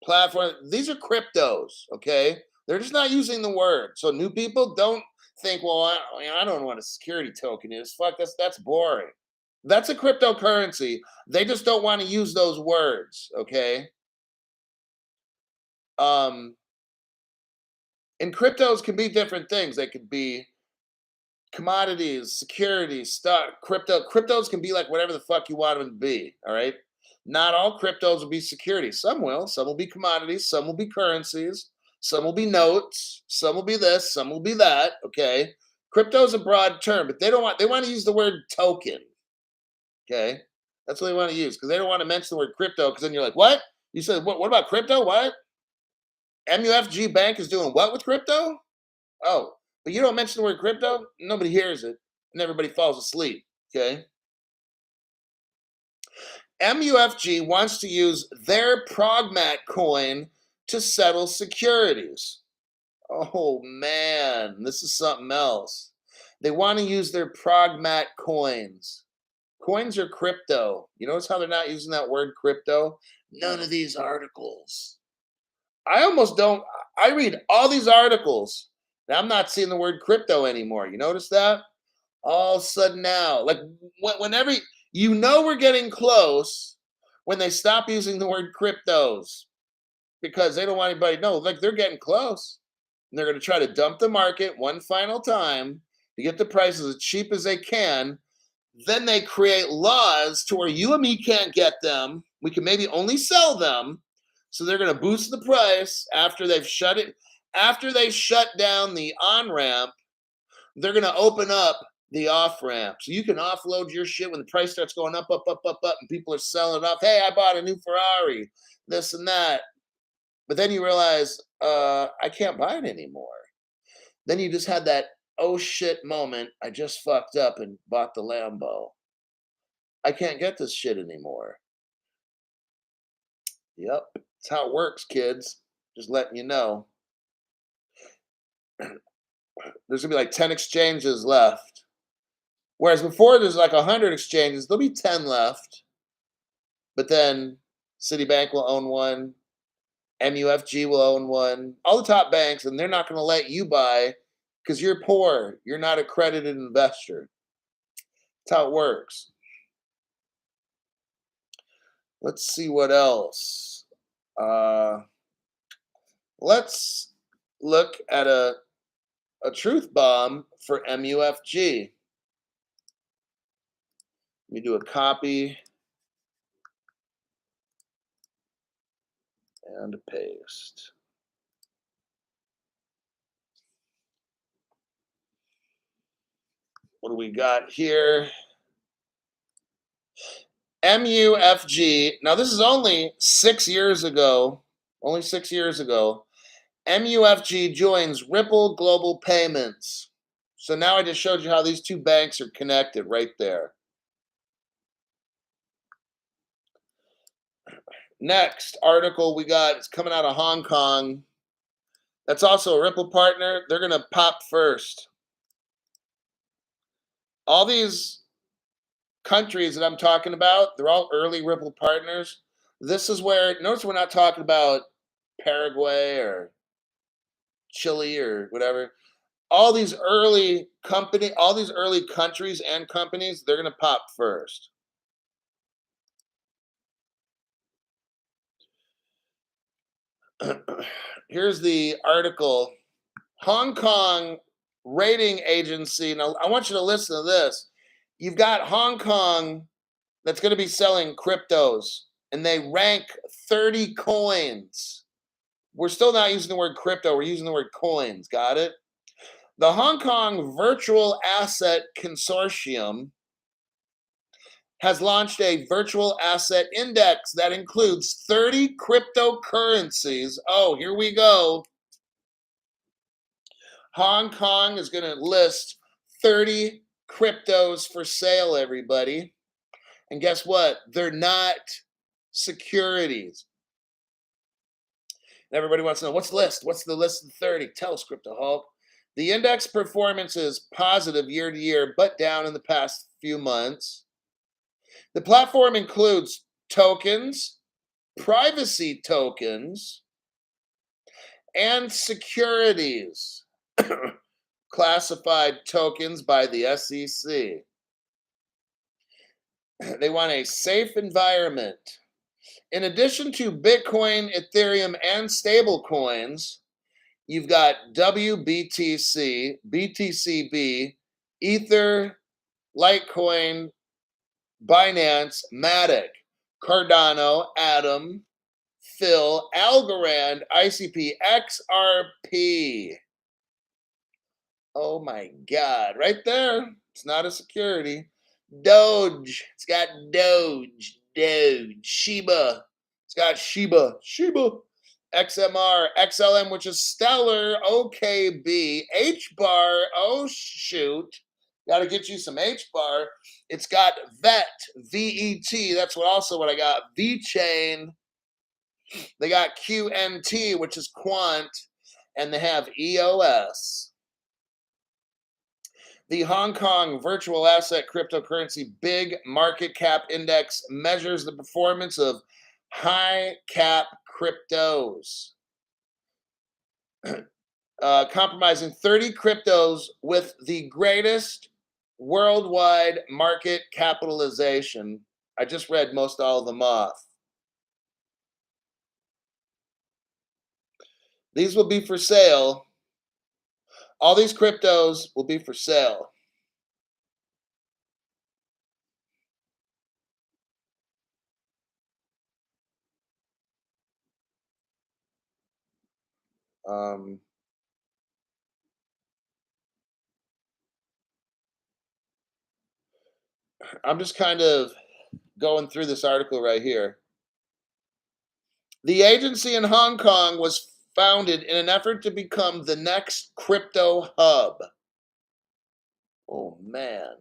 platform. These are cryptos, okay? They're just not using the word. So new people don't think, well, I don't know what a security token is. Fuck, that's boring. That's a cryptocurrency. They just don't want to use those words, okay? And cryptos can be different things. They could be commodities, securities, stock, crypto. Cryptos can be like whatever the fuck you want them to be, all right? Not all cryptos will be securities. Some will be commodities, some will be currencies, some will be notes, some will be this, some will be that, okay? Crypto is a broad term, but they want to use the word token. Okay. That's what they want to use because they don't want to mention the word crypto because then you're like, what? You said, what about crypto? What? MUFG Bank is doing what with crypto? Oh, but you don't mention the word crypto? Nobody hears it and everybody falls asleep. Okay. MUFG wants to use their Progmat coin to settle securities. Oh man, this is something else. They want to use their progmat coins. Coins are crypto. You notice how they're not using that word crypto? None of these articles. I almost don't. I read all these articles. Now I'm not seeing the word crypto anymore. You notice that? All of a sudden now, like whenever we're getting close when they stop using the word cryptos because they don't want anybody to know. Like they're getting close. And they're going to try to dump the market one final time to get the prices as cheap as they can. Then they create laws to where you and me can't get them. We can maybe only sell them. So they're going to boost the price after they've shut it. After they shut down the on ramp, they're going to open up the off ramp. So you can offload your shit when the price starts going up, and people are selling it off. Hey, I bought a new Ferrari, this and that. But then you realize, I can't buy it anymore. Then you just had that oh shit moment. I just fucked up and bought the Lambo. I can't get this shit anymore. Yep, that's how it works, kids. Just letting you know. There's gonna be like 10 exchanges left. Whereas before there's like 100 exchanges, there'll be 10 left. But then Citibank will own one, MUFG will own one, all the top banks, and they're not gonna let you buy because you're poor. You're not a accredited investor. That's how it works. Let's see what else. Let's look at a truth bomb for MUFG. Let me do a copy and a paste. What do we got here? MUFG. Now, this is only 6 years ago. Only 6 years ago. MUFG joins Ripple Global Payments. So now I just showed you how these two banks are connected right there. Next article we got is coming out of Hong Kong. That's also a Ripple partner. They're going to pop first. All these countries that I'm talking about, they're all early Ripple partners. This is where, notice we're not talking about Paraguay or Chile or whatever. All these early countries and companies, they're going to pop first. Here's the article. Hong Kong rating agency. Now, I want you to listen to this. You've got Hong Kong that's going to be selling cryptos, and they rank 30 coins. We're still not using the word crypto. We're using the word coins. Got it? The Hong Kong Virtual Asset Consortium has launched a virtual asset index that includes 30 cryptocurrencies. Oh, here we go. Hong Kong is going to list 30 cryptos for sale, everybody. And guess what? They're not securities. And everybody wants to know, what's the list? What's the list of 30? Tell us, Crypto Hulk. The index performance is positive year to year, but down in the past few months. The platform includes tokens, privacy tokens, and securities. Classified tokens by the SEC. They want a safe environment. In addition to Bitcoin, Ethereum, and stable coins, you've got WBTC, BTCB, Ether, Litecoin, Binance, Matic, Cardano, Atom, Phil, Algorand, ICP, XRP. Oh my God, right there. It's not a security. Doge. It's got Doge. Shiba. It's got Shiba. XMR. XLM, which is Stellar. OKB. HBAR. Oh, shoot. Got to get you some HBAR. It's got VET. VET. That's what I got. VeChain. They got QNT, which is Quant. And they have EOS. The Hong Kong Virtual Asset Cryptocurrency Big Market Cap Index measures the performance of high cap cryptos, compromising 30 cryptos with the greatest worldwide market capitalization. I just read most all of them off. These will be for sale. All these cryptos will be for sale. Um, I'm just kind of going through this article right here. The agency in Hong Kong was founded in an effort to become the next crypto hub. Oh, man.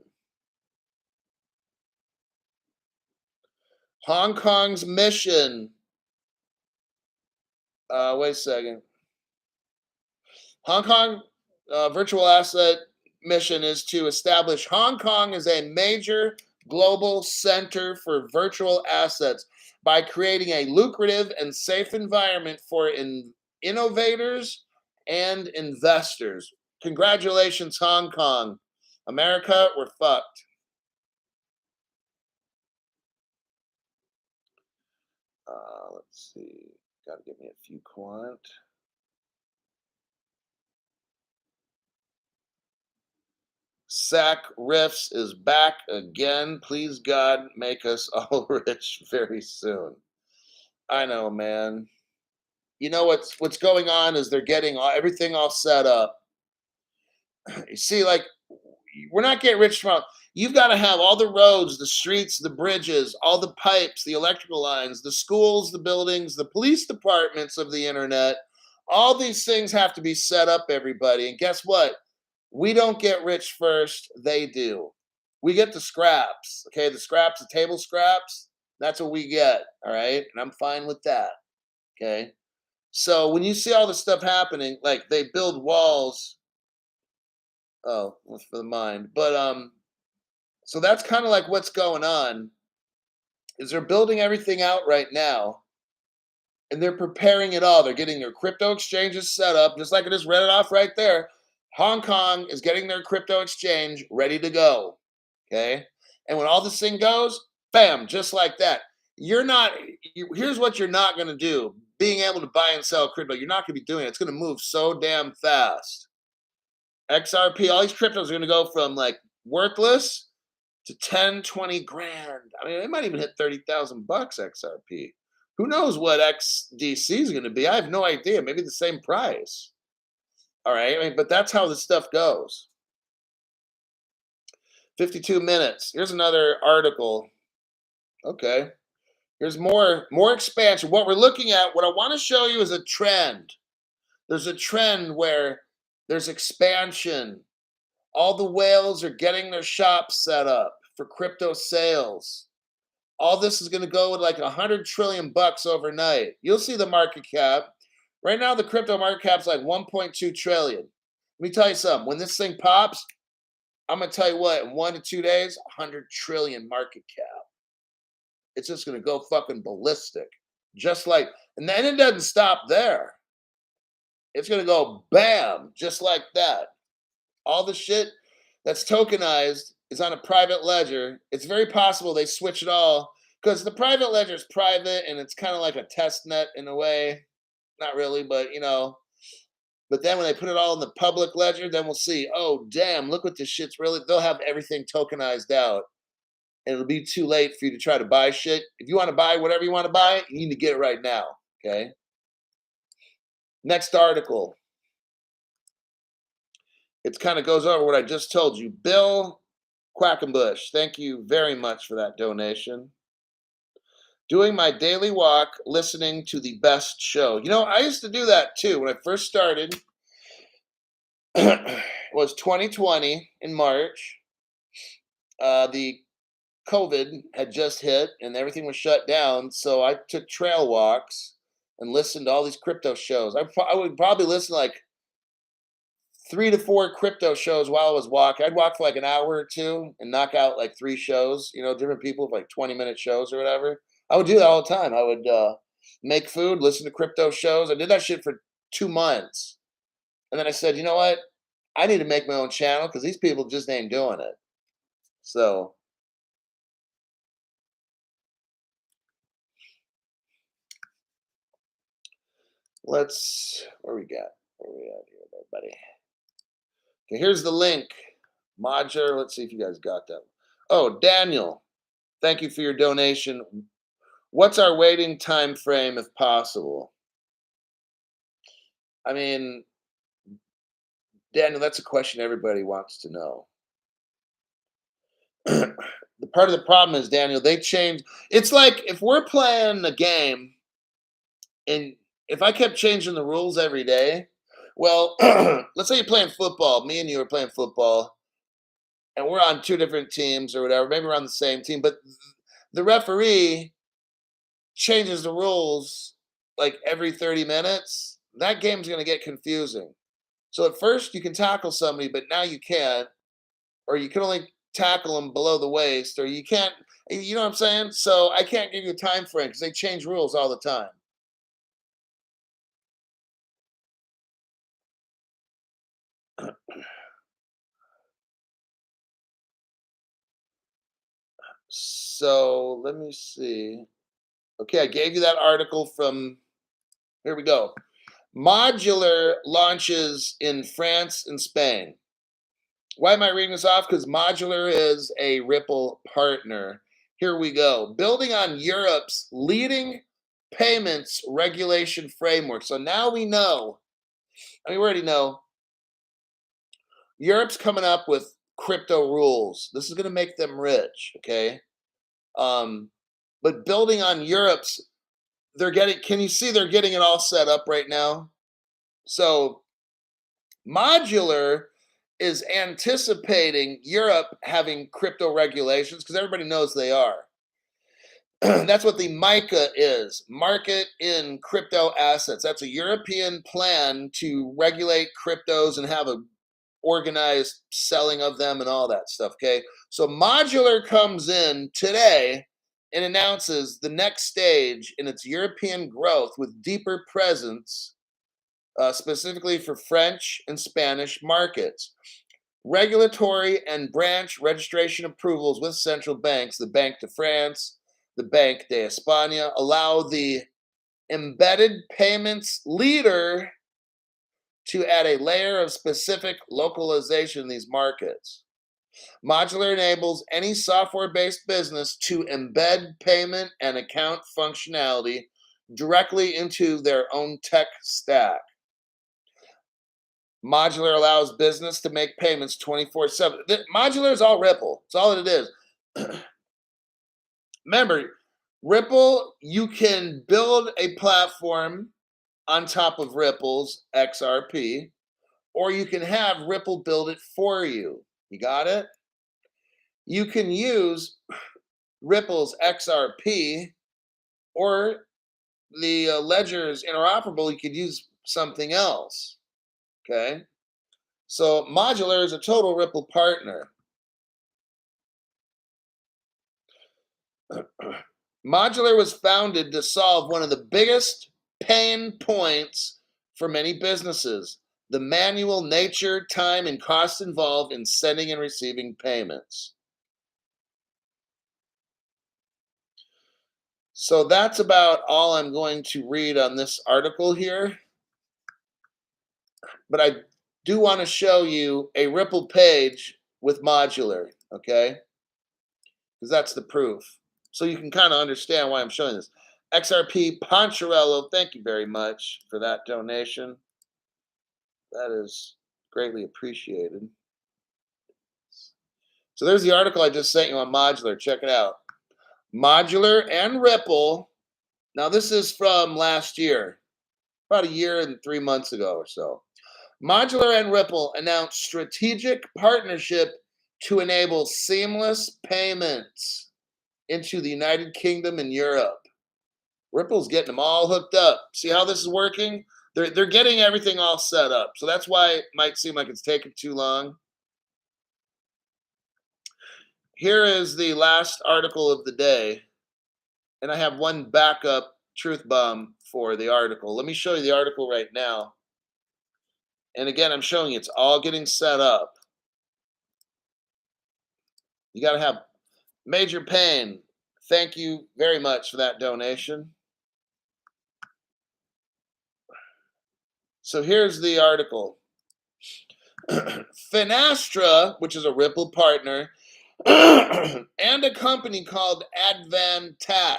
Hong Kong's mission. Wait a second. Hong Kong virtual asset mission is to establish Hong Kong as a major global center for virtual assets by creating a lucrative and safe environment for innovators and investors. Congratulations, Hong Kong. America, we're fucked. Let's see. Got to give me a few quant. Sack Riffs is back again. Please, God, make us all rich very soon. I know, man. You know what's going on is they're getting everything all set up. You see, like we're not getting rich tomorrow. You've got to have all the roads, the streets, the bridges, all the pipes, the electrical lines, the schools, the buildings, the police departments of the internet. All these things have to be set up, everybody. And guess what? We don't get rich first, they do. We get the scraps, okay? The scraps, the table scraps, that's what we get, all right? And I'm fine with that, okay? So when you see all this stuff happening, like they build walls, oh, what's for the mind? But so that's kind of like what's going on is they're building everything out right now and they're preparing it all. They're getting their crypto exchanges set up, just like I just read it off right there. Hong Kong is getting their crypto exchange ready to go. Okay. And when all this thing goes, bam, just like that. Here's what you're not going to do being able to buy and sell crypto. You're not going to be doing it. It's going to move so damn fast. XRP, all these cryptos are going to go from like worthless to 10, 20 grand. I mean, it might even hit 30,000 bucks XRP. Who knows what XDC is going to be? I have no idea. Maybe the same price. All right. I mean, but that's how this stuff goes. 52 minutes. Here's another article. Okay. Here's more expansion. What we're looking at, what I want to show you is a trend. There's a trend where there's expansion. All the whales are getting their shops set up for crypto sales. All this is going to go with like 100 trillion bucks overnight. You'll see the market cap. Right now, the crypto market cap's like 1.2 trillion. Let me tell you something. When this thing pops, I'm going to tell you what, in 1 to 2 days, 100 trillion market cap. It's just going to go fucking ballistic. Just like, and then it doesn't stop there. It's going to go bam, just like that. All the shit that's tokenized is on a private ledger. It's very possible they switch it all because the private ledger is private and it's kind of like a test net in a way. Not really, but you know. But then when they put it all in the public ledger, then we'll see, oh, damn, look what this shit's really, they'll have everything tokenized out. And it'll be too late for you to try to buy shit. If you want to buy whatever you want to buy, you need to get it right now, okay? Next article. It kind of goes over what I just told you. Bill Quackenbush, thank you very much for that donation. Doing my daily walk, listening to the best show. You know, I used to do that too. When I first started, it was 2020 in March. The COVID had just hit and everything was shut down. So I took trail walks and listened to all these crypto shows. I would probably listen to like 3 to 4 crypto shows while I was walking. I'd walk for like an hour or two and knock out like 3 shows, different people with like 20-minute shows or whatever. I would do that all the time. I would make food, listen to crypto shows. I did that shit for 2 months. And then I said, you know what? I need to make my own channel because these people just ain't doing it. So where we at here, everybody? Okay, here's the link. Modular. Let's see if you guys got that. Oh, Daniel, thank you for your donation. What's our waiting time frame if possible? I mean, Daniel, that's a question everybody wants to know. The part of the problem is, Daniel, they change. It's like if we're playing a game and if I kept changing the rules every day, well, let's say you're playing football. Me and you are playing football, and we're on 2 different teams or whatever. Maybe we're on the same team, but the referee changes the rules like every 30 minutes. That game's going to get confusing. So at first you can tackle somebody, but now you can't, or you can only tackle them below the waist, or you can't. You know what I'm saying? So I can't give you a time frame because they change rules all the time. So let me see. Okay, I gave you that article from. Here we go. Modular launches in France and Spain. Why am I reading this off? Because Modular is a Ripple partner. Here we go. Building on Europe's leading payments regulation framework. So now we know. We already know. Europe's coming up with crypto rules. This is going to make them rich. Okay. But building on Europe's, can you see they're getting it all set up right now? So Modular is anticipating Europe having crypto regulations because everybody knows they are. That's what the MiCA is, Market in Crypto Assets. That's a European plan to regulate cryptos and have a organized selling of them and all that stuff, okay? So Modular comes in today and announces the next stage in its European growth with deeper presence, specifically for French and Spanish markets. Regulatory and branch registration approvals with central banks, the Banque de France, the Banque de España, allow the embedded payments leader to add a layer of specific localization in these markets. Modular enables any software-based business to embed payment and account functionality directly into their own tech stack. Modular allows business to make payments 24/7. Modular is all Ripple. It's all that it is. Remember, Ripple, you can build a platform on top of Ripple's XRP, or you can have Ripple build it for you. You got it? You can use Ripple's XRP, or the ledger is interoperable. You could use something else. Okay? So Modular is a total Ripple partner. Modular was founded to solve one of the biggest pain points for many businesses: the manual nature, time, and cost involved in sending and receiving payments. So that's about all I'm going to read on this article here. But I do want to show you a Ripple page with Modular, okay? Because that's the proof. So you can kind of understand why I'm showing this. XRP Poncherello, thank you very much for that donation. That is greatly appreciated. So there's the article I just sent you on Modular. Check it out. Modular and Ripple. Now this is from last year, about a year and 3 months ago or so. Modular and Ripple announced strategic partnership to enable seamless payments into the United Kingdom and Europe. Ripple's getting them all hooked up. See how this is working? They're getting everything all set up. So that's why it might seem like it's taking too long. Here is the last article of the day, and I have one backup truth bomb for the article. Let me show you the article right now. And again, I'm showing you it's all getting set up. You got to have Major Pain. Thank you very much for that donation. So here's the article. Finastra, which is a Ripple partner, and a company called Advantac,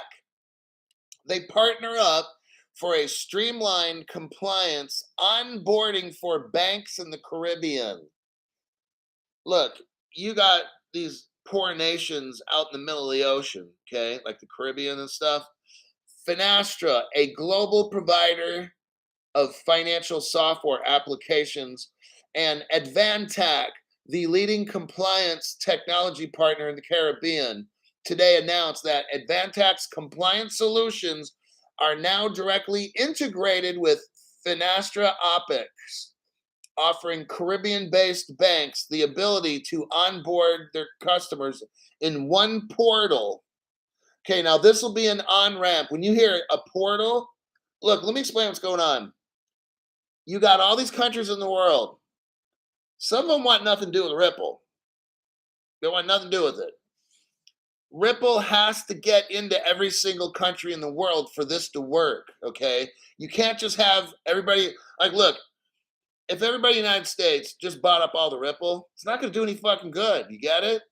they partner up for a streamlined compliance onboarding for banks in the Caribbean. Look, you got these poor nations out in the middle of the ocean, okay, like the Caribbean and stuff. Finastra, a global provider of financial software applications, and Advantac, the leading compliance technology partner in the Caribbean, today announced that Advantac's compliance solutions are now directly integrated with Finastra OPEX, offering Caribbean-based banks the ability to onboard their customers in one portal. Okay, now this will be an on-ramp. When you hear a portal, look, let me explain what's going on. You got all these countries in the world. Some of them want nothing to do with Ripple. They want nothing to do with it. Ripple has to get into every single country in the world for this to work, okay? You can't just have everybody, like, look, if everybody in the United States just bought up all the Ripple, it's not going to do any fucking good. You get it?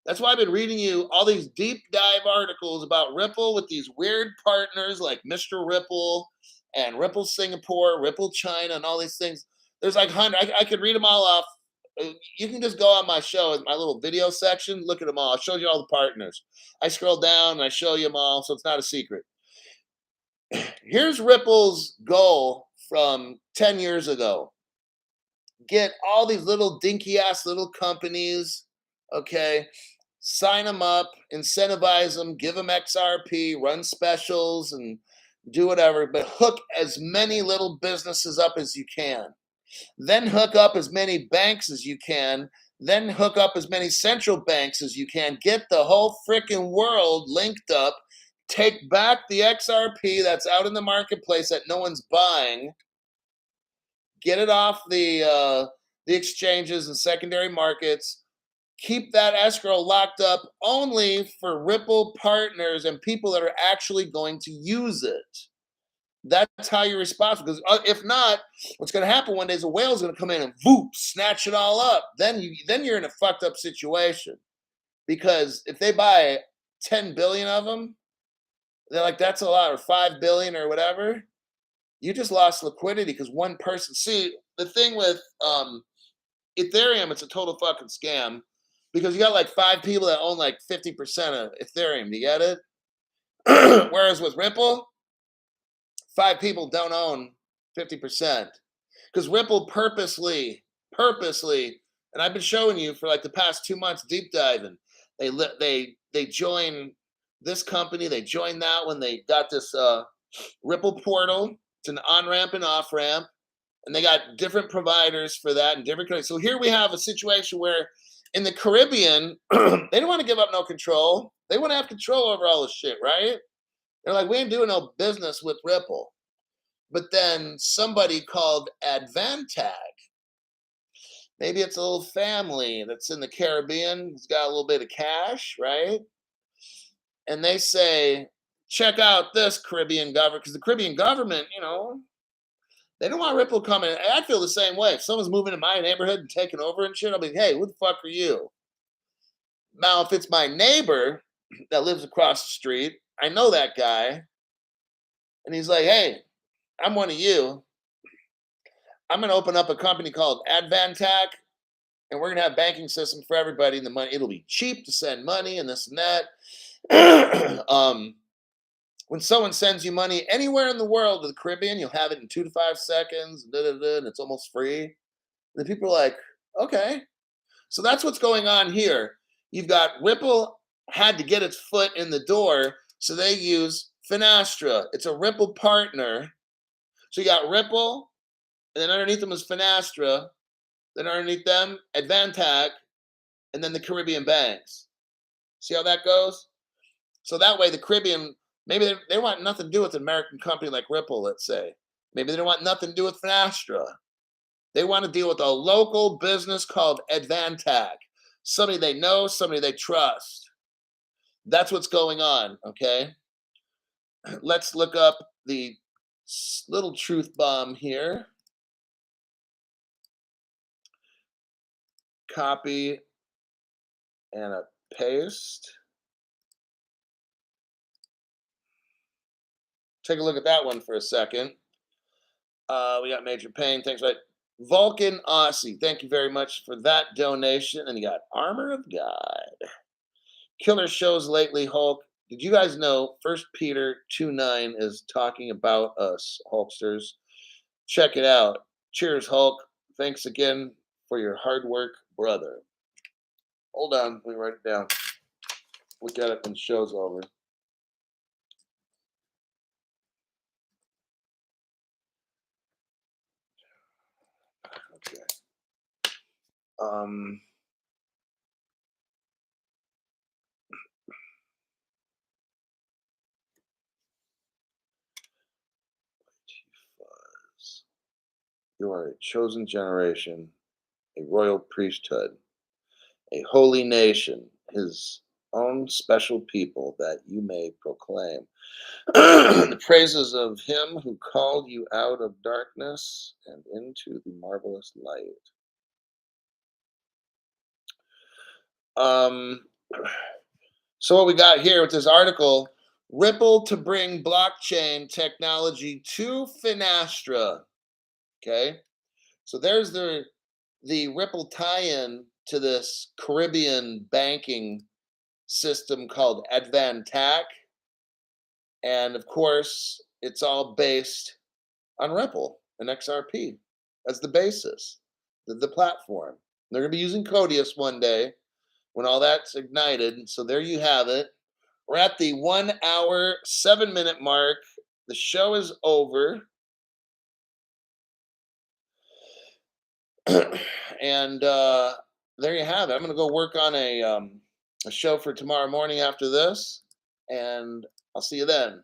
That's why I've been reading you all these deep dive articles about Ripple with these weird partners like Mr. Ripple and Ripple Singapore, Ripple China, and all these things. There's like 100. I could read them all off. You can just go on my show, my little video section, look at them all. I showed you all the partners. I scroll down and I show you them all, so it's not a secret. Here's Ripple's goal from 10 years ago. Get all these little dinky ass little companies, okay? Sign them up, incentivize them, give them XRP, run specials, and do whatever, but hook as many little businesses up as you can. Then hook up as many banks as you can. Then hook up as many central banks as you can. Get the whole freaking world linked up. Take back the XRP that's out in the marketplace that no one's buying. Get it off the exchanges and secondary markets. Keep that escrow locked up only for Ripple partners and people that are actually going to use it. That's how you're responsible. Because if not, what's going to happen one day is a whale's going to come in and whoop, snatch it all up. Then you're in a fucked up situation. Because if they buy 10 billion of them, they're like, that's a lot, or 5 billion or whatever. You just lost liquidity because one person. See, the thing with Ethereum, it's a total fucking scam. Because you got like 5 people that own like 50% of Ethereum. Do you get it? Whereas with Ripple, 5 people don't own 50%. Because Ripple purposely, and I've been showing you for like the past 2 months, deep diving. They join this company, they join that one. They got this Ripple portal. It's an on-ramp and off-ramp. And they got different providers for that and different countries. So here we have a situation where in the Caribbean, they don't want to give up no control. They want to have control over all this shit, right? They're like, we ain't doing no business with Ripple. But then somebody called Advantac, maybe it's a little family that's in the Caribbean, it's got a little bit of cash, right? And they say, check out this Caribbean government, because the Caribbean government, they don't want Ripple coming. I feel the same way. If someone's moving in my neighborhood and taking over and shit, I'll be like, hey, who the fuck are you? Now, if it's my neighbor that lives across the street, I know that guy, and he's like, hey, I'm one of you. I'm going to open up a company called Advantac, and we're going to have a banking system for everybody. And the money, it'll be cheap to send money and this and that. When someone sends you money anywhere in the world to the Caribbean, you'll have it in 2 to 5 seconds, and it's almost free. And the people are like, okay. So that's what's going on here. You've got Ripple had to get its foot in the door, so they use Finastra. It's a Ripple partner. So you got Ripple, and then underneath them is Finastra, then underneath them, Advantag, and then the Caribbean banks. See how that goes? So that way the Caribbean, maybe they want nothing to do with an American company like Ripple, let's say. Maybe they don't want nothing to do with Finastra. They want to deal with a local business called Advantag. Somebody they know, somebody they trust. That's what's going on, okay? Let's look up the little truth bomb here. Copy and a paste. Take a look at that one for a second. We got Major Pain. Thanks, right? Vulcan Aussie. Thank you very much for that donation. And you got Armor of God. Killer shows lately, Hulk. Did you guys know 1 Peter 2:9 is talking about us, Hulksters? Check it out. Cheers, Hulk. Thanks again for your hard work, brother. Hold on. Let me write it down. Look at it when the show's over. Okay. You are a chosen generation, a royal priesthood, a holy nation, his own special people, that you may proclaim the praises of him who called you out of darkness and into the marvelous light. So what we got here with this article, Ripple to bring blockchain technology to Finastra. Okay. So there's the Ripple tie-in to this Caribbean banking system called Advantag. And of course, it's all based on Ripple and XRP as the basis, the platform. They're going to be using Codius one day when all that's ignited. So there you have it. We're at the 1 hour, 7-minute mark. The show is over. And there you have it. I'm going to go work on a show for tomorrow morning after this. And I'll see you then.